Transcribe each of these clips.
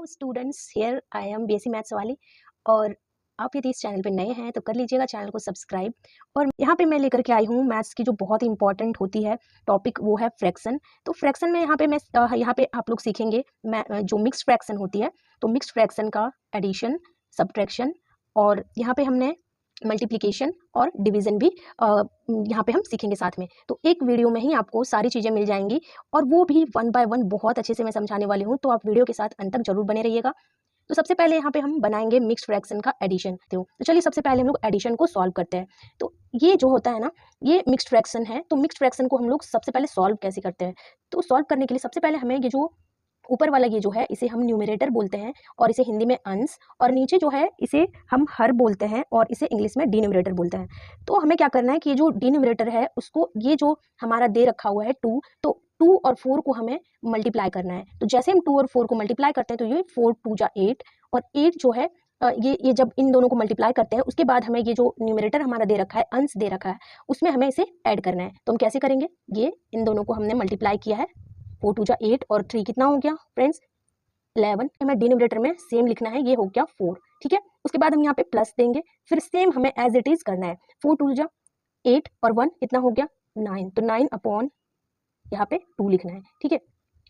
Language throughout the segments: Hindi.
Hello students, here I am BSc maths वाली। और आप यदि इस चैनल पे नए हैं तो कर लीजिएगा चैनल को सब्सक्राइब। और यहाँ पे मैं लेकर के आई हूँ मैथ्स की जो बहुत ही इंपॉर्टेंट होती है टॉपिक, वो है फ्रैक्शन। तो फ्रैक्शन में यहाँ पे आप लोग सीखेंगे जो मिक्स्ड फ्रैक्शन होती है, तो मिक्स्ड फ्रैक्शन का एडिशन, सब्ट्रैक्शन और यहाँ पे हमने मल्टीप्लिकेशन और डिवीजन भी यहाँ पे हम सीखेंगे साथ में। तो एक वीडियो में ही आपको सारी चीज़ें मिल जाएंगी और वो भी वन बाय वन बहुत अच्छे से मैं समझाने वाली हूँ, तो आप वीडियो के साथ अंत तक जरूर बने रहिएगा। तो सबसे पहले यहाँ पे हम बनाएंगे मिक्स्ड फ्रैक्शन का एडिशन। तो चलिए सबसे पहले हम लोग एडिशन को सॉल्व करते हैं। तो ये जो होता है ना, ये मिक्स्ड फ्रैक्शन है। तो मिक्स्ड फ्रैक्शन को हम लोग सबसे पहले सॉल्व कैसे करते हैं, तो सॉल्व करने के लिए सबसे पहले हमें ये जो ऊपर वाला ये जो है इसे हम न्यूमरेटर बोलते हैं और इसे हिंदी में अंश, और नीचे जो है इसे हम हर बोलते हैं और इसे इंग्लिश में डिनोमिनेटर बोलते हैं। तो हमें क्या करना है कि ये जो डिनोमिनेटर है उसको, ये जो हमारा दे रखा हुआ है 2, तो 2 और 4 को हमें मल्टीप्लाई करना है। तो जैसे हम 2 और 4 को मल्टीप्लाई करते हैं तो ये 4 2 जा 8, और 8 जो है ये जब इन दोनों को मल्टीप्लाई करते हैं उसके बाद हमें ये जो न्यूमरेटर हमारा दे रखा है, अंश दे रखा है, उसमें हमें इसे ऐड करना है। तो हम कैसे करेंगे, ये इन दोनों को हमने मल्टीप्लाई किया है, 4 2 जा 8 और 3 कितना हो गया फ्रेंड्स 11। हमें डिनोमिनेटर में सेम लिखना है, ये हो गया 4। ठीक है, उसके बाद हम यहाँ पे प्लस देंगे, फिर सेम हमें एज इट इज करना है। 4 2 जा 8 और 1 कितना हो गया 9, तो 9 अपॉन यहाँ पे 2 लिखना है। ठीक है,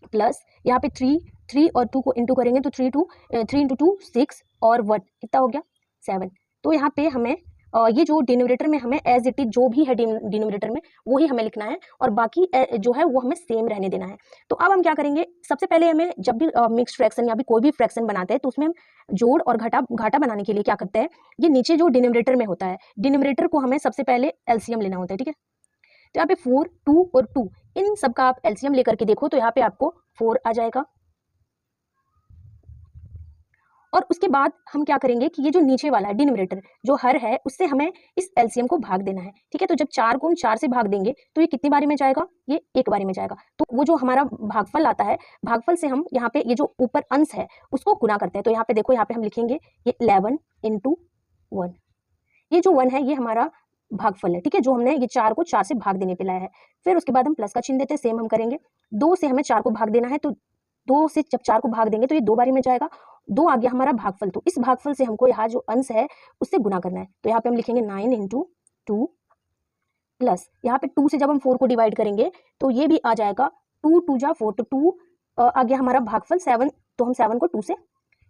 प्लस यहाँ पे 3 और 2 को इंटू करेंगे तो 3 इंटू 2 6 और 1 कितना हो गया 7। तो यहाँ पे हमें ये जो डिनोमिनेटर में हमें एज इट इज जो भी है डिनोमिनेटर में वो ही हमें लिखना है और बाकी जो है वो हमें सेम रहने देना है। तो अब हम क्या करेंगे, सबसे पहले हमें जब भी मिक्स्ड फ्रैक्शन या भी कोई भी फ्रैक्शन बनाते हैं तो उसमें हम जोड़ और घाटा बनाने के लिए क्या करते हैं, ये नीचे जो डिनोमिनेटर में होता है, डिनोमिनेटर को हमें सबसे पहले एलसीएम लेना होता है। ठीक है, तो यहाँ पे 4 2 और 2 इन सब का आप एलसीएम लेकर के देखो तो यहाँ पे आपको 4 आ जाएगा। और उसके बाद हम क्या करेंगे कि ये जो नीचे वाला है डिनोमिनेटर जो हर है, उससे हमें इस एलसीएम को भाग देना है। ठीक है, तो जब 4 को हम 4 से भाग देंगे तो ये कितनी बारी में जाएगा, ये एक बारी में जाएगा। तो वो जो हमारा भागफल आता है, भागफल से हम यहाँ पे ये जो ऊपर अंश है उसको गुना करते हैं। तो यहाँ पे देखो, यहाँ पे हम लिखेंगे ये 11 इंटू 1, ये जो 1 है ये हमारा भागफल है। ठीक है, जो हमने ये 4 को 4 से भाग देने पे लाया है। फिर उसके बाद हम प्लस का चिन्ह देते हैं, सेम हम करेंगे। 2 से हमें 4 को भाग देना है, तो 2 से जब 4 को भाग देंगे तो ये 2 बारी में जाएगा। 2 आ गया हमारा भागफल, तो इस भागफल से हमको यहाँ जो अंश है उससे गुना करना है। तो यहाँ पे हम लिखेंगे 9 इंटू 2 प्लस यहाँ पे 2 से जब हम 4 को डिवाइड करेंगे तो ये भी आ जाएगा 2 2 जा 4, तो 2 आ गया हमारा भागफल 7, तो हम 7 को 2 से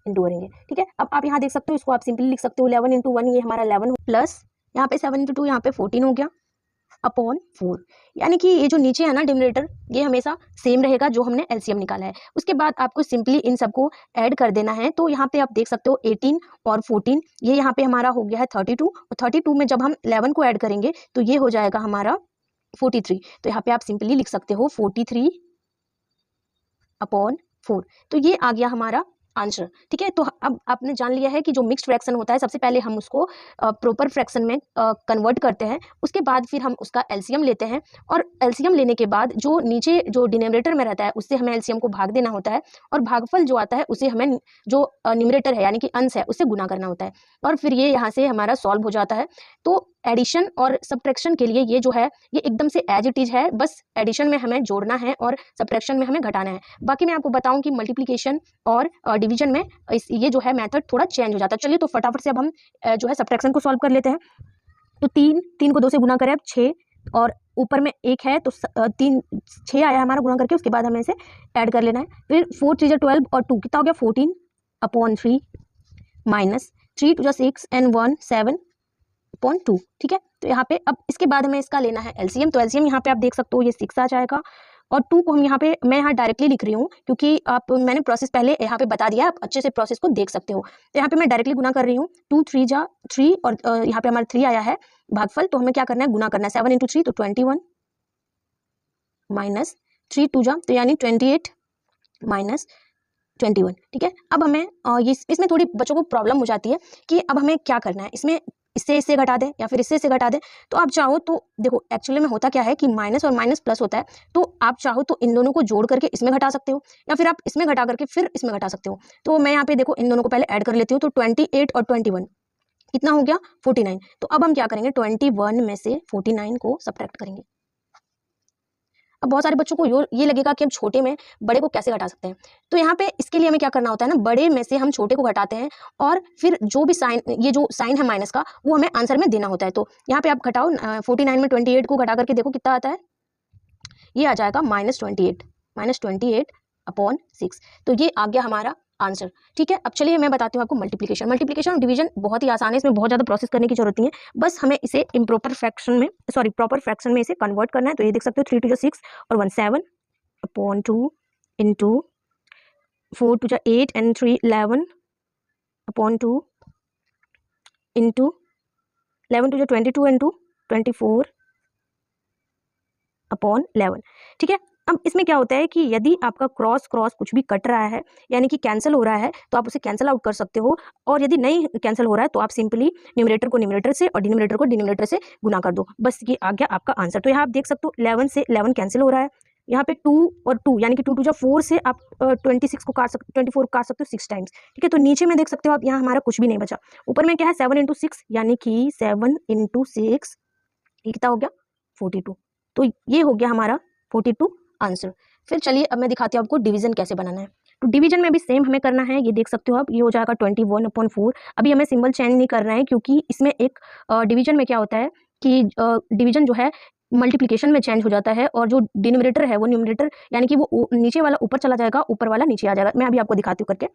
इंटू करेंगे। ठीक है, अब आप यहाँ देख सकते हो, इसको आप सिंपली लिख सकते हो 11 इंटू 1, ये हमारा 11 प्लस यहाँ पे 7 इंटू 2 यहाँ पे 14 हो गया अपॉन 4। यानी कि ये जो नीचे है ना डिनोमिनेटर, ये हमेशा सेम रहेगा जो हमने एलसीएम निकाला है। उसके बाद आपको सिंपली इन सबको ऐड कर देना है। तो यहाँ पे आप देख सकते हो 18 और 14, ये यहाँ पे हमारा हो गया है 32, और 32 में जब हम 11 को ऐड करेंगे तो ये हो जाएगा हमारा 43। तो यहाँ पे आप सिंपली लिख सकते हो 43 अपॉन 4। तो ये आ गया हमारा आंसर। ठीक है, तो अब आपने जान लिया है कि जो मिक्स्ड फ्रैक्शन होता है सबसे पहले हम उसको प्रॉपर फ्रैक्शन में कन्वर्ट करते हैं, उसके बाद फिर हम उसका एलसीएम लेते हैं, और एलसीएम लेने के बाद जो नीचे जो डिनोमिनेटर में रहता है उससे हमें एलसीएम को भाग देना होता है, और भागफल जो आता है उसे हमें जो न्यूमरेटर है यानी कि अंश है उससे गुना करना होता है, और फिर ये यहाँ से हमारा सॉल्व हो जाता है। तो एडिशन और सब्ट्रैक्शन के लिए ये जो है ये एकदम से एज इट इज है, बस एडिशन में हमें जोड़ना है और सब्ट्रैक्शन में हमें घटाना है। बाकी मैं आपको बताऊं कि मल्टीप्लिकेशन और डिवीजन में ये जो है मेथड थोड़ा चेंज हो जाता है। चलिए तो फटाफट से अब हम जो है सब्ट्रैक्शन को सॉल्व कर लेते हैं। तो 3 को 2 से गुना करें, अब 6 और ऊपर में 1 है तो 6 आया हमारा गुना करके, उसके बाद हमें इसे ऐड कर लेना है। फिर 4 3 12 और 2 कितना हो गया 14 अपॉन 3 माइनस 3 2 जा 6 एंड 1 7 अपॉन 2। ठीक है, तो यहाँ पे अब इसके बाद हमें इसका लेना है एलसीएम। तो एलसीएम यहाँ पे आप देख सकते हो ये 6 आ जाएगा, और 2 को हम यहाँ पे, मैं यहाँ डायरेक्टली लिख रही हूँ क्योंकि मैंने प्रोसेस पहले यहाँ पे बता दिया, आप अच्छे से प्रोसेस को देख सकते हो। तो यहाँ पे मैं डायरेक्टली गुना कर रही हूँ, 2 3 जा 3 और यहाँ पे हमारा 3 आया है भागफल, तो हमें क्या करना है गुना करना है। 7 इंटू 3 तो 21 माइनस 3 2 जा, तो यानी 28 माइनस 21। ठीक है, अब हमें इसमें थोड़ी बच्चों को प्रॉब्लम हो जाती है कि अब हमें क्या करना है, इसमें इससे घटा दें या फिर इससे घटा दें। तो आप चाहो तो देखो, एक्चुअली में होता क्या है कि माइनस और माइनस प्लस होता है, तो आप चाहो तो इन दोनों को जोड़ करके इसमें घटा सकते हो, या फिर आप इसमें घटा करके फिर इसमें घटा सकते हो। तो मैं यहाँ पे देखो इन दोनों को पहले ऐड कर लेती हूँ, तो 28 और 21 कितना हो गया 49। तो अब हम क्या करेंगे, 21 में से 49 को सब्ट्रैक्ट करेंगे। अब बहुत सारे बच्चों को ये लगेगा कि हम छोटे में बड़े को कैसे घटा सकते हैं। तो यहाँ पे इसके लिए हमें क्या करना होता है ना, बड़े में से हम छोटे को घटाते हैं और फिर जो भी साइन, ये जो साइन है माइनस का, वो हमें आंसर में देना होता है। तो यहाँ पे आप घटाओ, 49 में 28 को घटा करके देखो कितना आता है, ये आ जाएगा -28 अपॉन 6। तो ये आ गया हमारा आंसर। ठीक है, अब चलिए मैं बताती हूँ आपको मल्टीप्लिकेशन और डिवीजन बहुत ही आसान है, इसमें बहुत ज़्यादा प्रोसेस करने की जरूरत नहीं है, बस हमें इसे प्रॉपर फ्रैक्शन में इसे कन्वर्ट करना है। तो ये देख सकते हो 3 2 6 और 1 7 upon 2 into 4 2 8 and 3 11 upon 2 into 11 2 22 into 24 upon 11। ठीक है, अब इसमें क्या होता है कि यदि आपका क्रॉस कुछ भी कट रहा है, यानी कि कैंसिल हो रहा है, तो आप उसे कैंसिल आउट कर सकते हो, और यदि नहीं कैंसिल हो रहा है तो आप सिंपली न्यूमरेटर को न्यूमरेटर से और डिनोमिनेटर को डिनोमिनेटर से गुना कर दो, बस ये आ गया आपका आंसर। तो यहाँ आप देख सकते हो 11 से 11 कैंसिल हो रहा है, यहाँ पे 2 और 2 यानी कि 2 2 4 से आप 24 को काट सकते हो 6 टाइम्स। ठीक है, तो नीचे में देख सकते हो आप, यहाँ हमारा कुछ भी नहीं बचा। ऊपर में क्या है 7 × 6 यानी कि 7 × 6, ये कितना हो गया 42। तो ये हो गया हमारा 42 आंसर। फिर चलिए अब मैं दिखाती हूँ आपको डिवीजन कैसे बनाना है। तो डिवीजन में भी सेम हमें करना है, ये देख सकते हो आप, ये हो जाएगा 21/4। अभी हमें सिंबल चेंज नहीं करना है, क्योंकि इसमें एक डिवीजन में क्या होता है कि डिवीजन जो है मल्टीप्लिकेशन में चेंज हो जाता है, और जो डिनोमिनेटर है वो न्यूमरेटर यानी कि वो नीचे वाला ऊपर चला जाएगा, ऊपर वाला नीचे आ जाएगा। मैं अभी आपको दिखाती हूँ करके,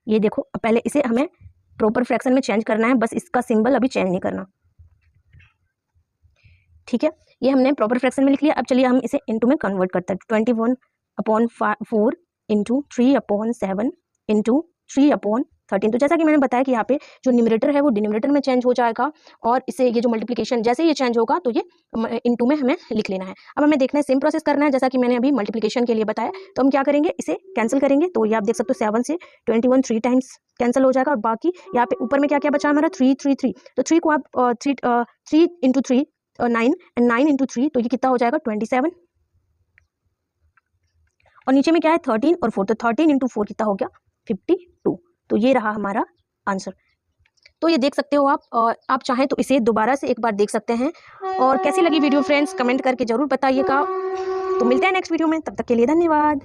ये देखो। पहले इसे हमें प्रॉपर फ्रैक्शन में चेंज करना है, बस इसका सिंबल अभी चेंज नहीं करना। ठीक है, ये हमने प्रॉपर फ्रैक्शन में लिख लिया। अब चलिए हम इसे इनटू में कन्वर्ट करते हैं। 21/4 इंटू 3/7 इंटू 3/13। तो जैसा कि मैंने बताया कि यहाँ पे जो न्यूमरेटर है वो डिनोमिनेटर में चेंज हो जाएगा, और इसे ये जो मल्टीप्लिकेशन जैसे ये चेंज होगा तो ये इनटू में हमें लिख लेना है। अब हमें देखना है, सेम प्रोसेस करना है जैसा कि मैंने अभी मल्टीप्लिकेशन के लिए बताया। तो हम क्या करेंगे, इसे कैंसिल करेंगे। तो ये आप देख सकते हो 7 से 21 3 टाइम्स कैंसिल हो जाएगा, और बाकी यहाँ पे ऊपर में क्या क्या बचा हमारा 3 3 3। तो 3 को आप 3 इंटू 3 9 एंड 9 इंटू 3, तो ये कितना हो जाएगा 27। और नीचे में क्या है 13 और 4, तो 13 इंटू 4 कितना हो गया 52। तो ये रहा हमारा आंसर। तो ये देख सकते हो आप चाहें तो इसे दोबारा से एक बार देख सकते हैं। और कैसी लगी वीडियो फ्रेंड्स, कमेंट करके जरूर बताइएगा। तो मिलते हैं नेक्स्ट वीडियो में, तब तक के लिए धन्यवाद।